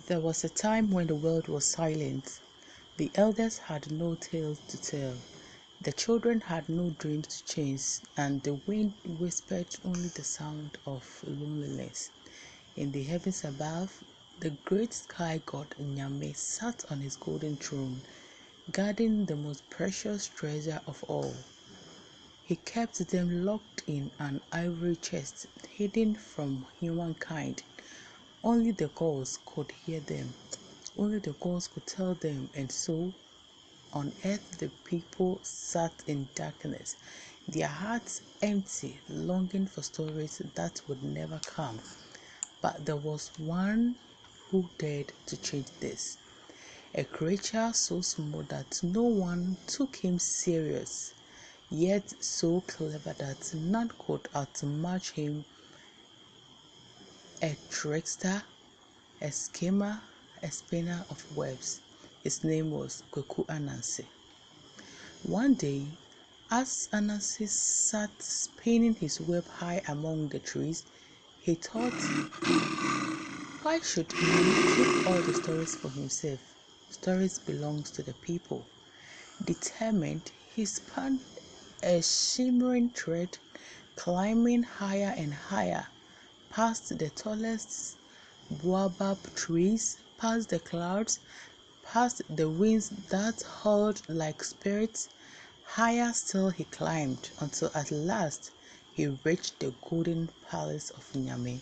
There was a time when the world was silent. The elders had no tales to tell. The children had no dreams to chase, and the wind whispered only the sound of loneliness. In the heavens above, the great sky god NYAme sat on his golden throne, guarding the most precious treasure of all. He kept them locked in an ivory chest, hidden from humankind. Only the gods could hear them. Only the gods could tell them, and so on earth the people sat in darkness, their hearts empty, longing for stories that would never come. But there was one who dared to change this. A creature so small that no one took him serious, yet so clever that none could outmatch him. A trickster, a schemer, a spinner of webs. His name was ANANSE. One day, as ANANSE sat spinning his web high among the trees, he thought, why should he keep all the stories for himself? Stories belong to the people. Determined, he spun a shimmering thread, climbing higher and higher, past the tallest baobab trees, past the clouds, past the winds that howled like spirits. Higher still he climbed, until at last he reached the golden palace of NYAme.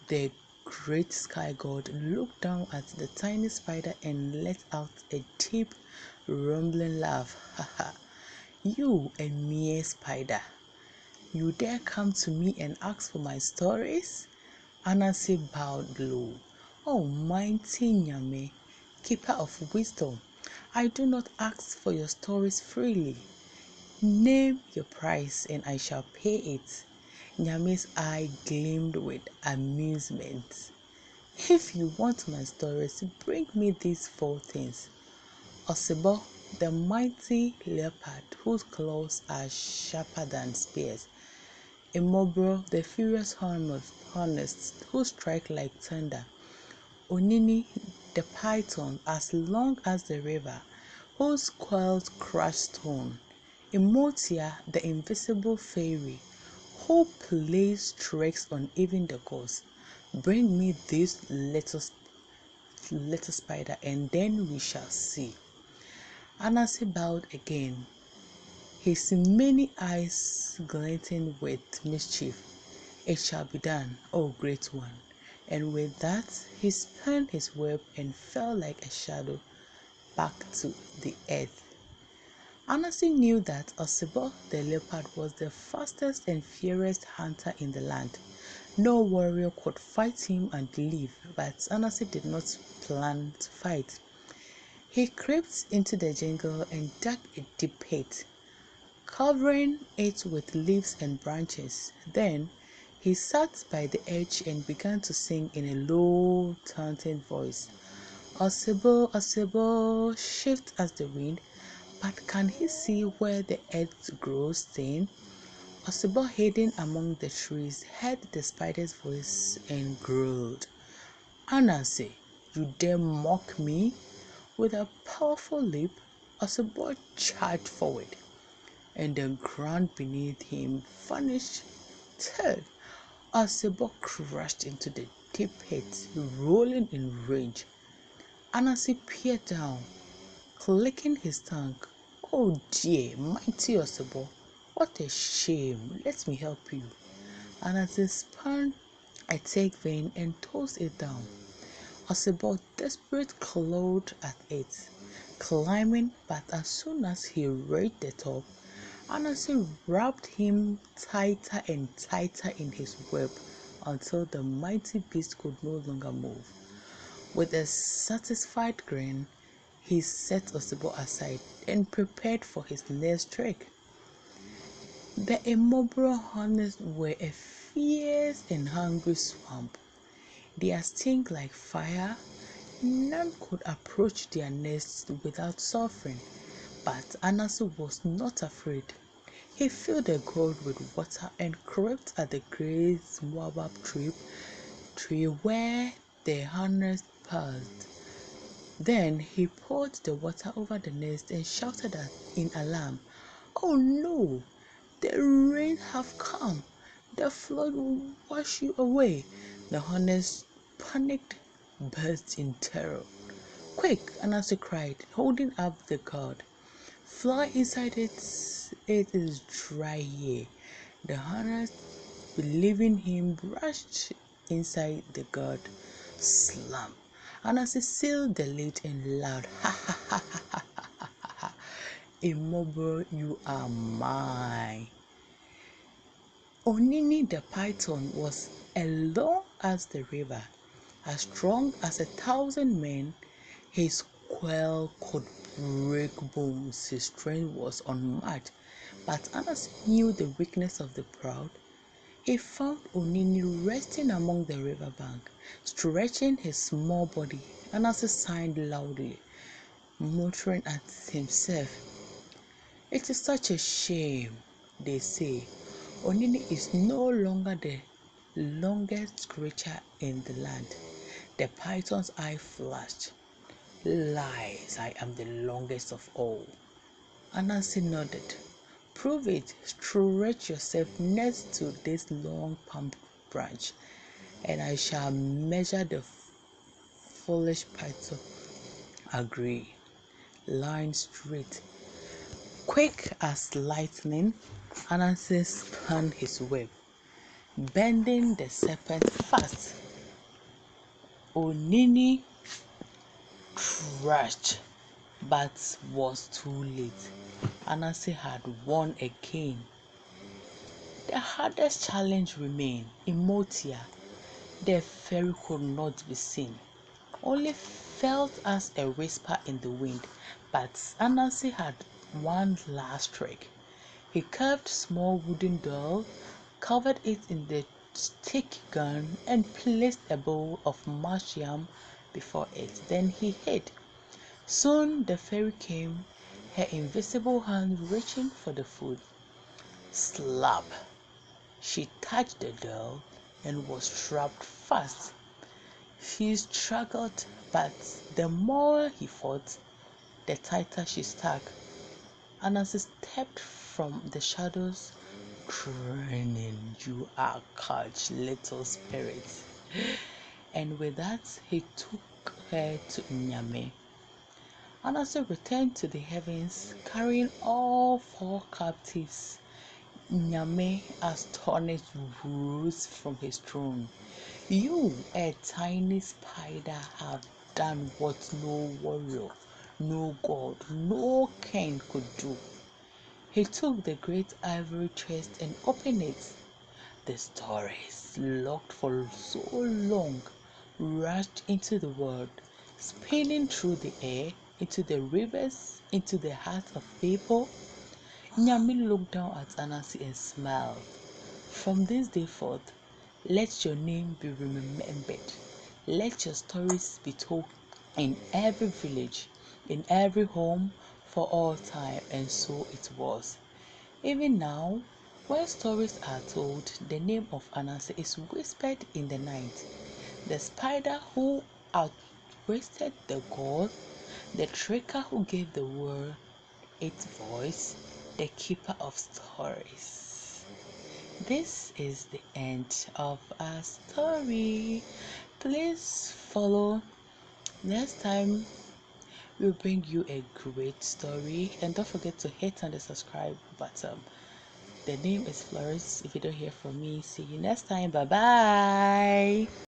The great sky god looked down at the tiny spider and let out a deep, rumbling laugh. Ha ha! You, a mere spider, you dare come to me and ask for my stories? ANANSE bowed low. Oh, mighty NYAme, keeper of wisdom, I do not ask for your stories freely. Name your price and I shall pay it. NYAme's eye gleamed with amusement. If you want my stories, bring me these 4 things. Osebo, the mighty leopard whose claws are sharper than spears. Imobro, the furious hornets who strike like thunder. Onini, the python as long as the river, whose coils crush stone. Imotia, the invisible fairy, who plays tricks on even the ghosts. Bring me this little spider, and then we shall see. ANANSE bowed again, his many eyes glinting with mischief. It shall be done, O great one. And with that, he spun his web and fell like a shadow back to the earth. ANANSE knew that Osebo the leopard was the fastest and fiercest hunter in the land. No warrior could fight him and live, but ANANSE did not plan to fight. He crept into the jungle and dug a deep pit, covering it with leaves and branches. Then he sat by the edge and began to sing in a low, taunting voice. Osebo, Osebo, shift as the wind, but can he see where the earth grows thin? Osebo, hidden among the trees, heard the spider's voice and growled. ANANSE, you dare mock me? With a powerful leap, Osebo charged forward, and the ground beneath him vanished till Osebo crashed into the deep pit, rolling in rage. ANANSE peered down, clicking his tongue. Oh dear, mighty Osebo, what a shame. Let me help you. ANANSE spun a thick vein and tossed it down. Osebo, desperate, clawed at it, climbing, but as soon as he reached the top, ANANSE wrapped him tighter and tighter in his web until the mighty beast could no longer move. With a satisfied grin, he set Osebo aside and prepared for his next trick. The Imobro hornets were a fierce and hungry swamp. Their sting like fire, none could approach their nests without suffering. But ANANSE was not afraid. He filled the gourd with water and crept at the great baobab tree where the hornets passed. Then he poured the water over the nest and shouted in alarm, "Oh no! The rain have come! The flood will wash you away!" The hornets, panicked, burst in terror. "Quick!" Ananse cried, holding up the gourd. "Fly inside it. It is dry here." The hornets, believing him, rushed inside the gourd. Slump! Ananse sealed the lid and laughed. "Ha ha ha ha ha ha ha ha! Immobile, you are mine." Onini the python was as long as the river, as strong as 1,000 men. His quail could break bones. His strength was unmatched. But Ananse knew the weakness of the proud. He found Onini resting among the river bank, stretching his small body. Ananse sighed loudly, muttering at himself. "It is such a shame," they say. "Onini is no longer the longest creature in the land." The python's eye flashed. "Lies, I am the longest of all." Ananse nodded. "Prove it. Stretch yourself next to this long palm branch, and I shall measure the foolish python." Agree. Line straight. Quick as lightning, Ananse spun his web, bending the serpent fast. Onini crashed, but was too late. Ananse had won again. The hardest challenge remained. Emotia, the fairy, could not be seen, only felt as a whisper in the wind. But Ananse had one last trick. He carved a small wooden doll, covered it in the stick gun, and placed a bowl of mashed yam before it. Then he hid. Soon the fairy came, her invisible hand reaching for the food. Slap! She touched the doll and was trapped fast. He struggled, but the more he fought, the tighter she stuck. Ananse stepped from the shadows, grinning, "You are caught, little spirit." And with that, he took her to NYAme. Ananse returned to the heavens, carrying all 4 captives. NYAme, astonished, rose from his throne. "You, a tiny spider, have done what no warrior, no god, no king could do." He took the great ivory chest and opened it. The stories, locked for so long, rushed into the world, spinning through the air, into the rivers, into the hearts of people. NYAme looked down at Ananse and smiled. "From this day forth, let your name be remembered. Let your stories be told in every village, in every home, for all time." And so it was. Even now, when stories are told, the name of Ananse is whispered in the night. The spider who outwasted the god, the tricker who gave the world its voice, the keeper of stories. This is the end of our story. Please follow. Next time we'll bring you a great story, and don't forget to hit on the subscribe button. The name is Flores. If you don't hear from me, see you next time. Bye bye.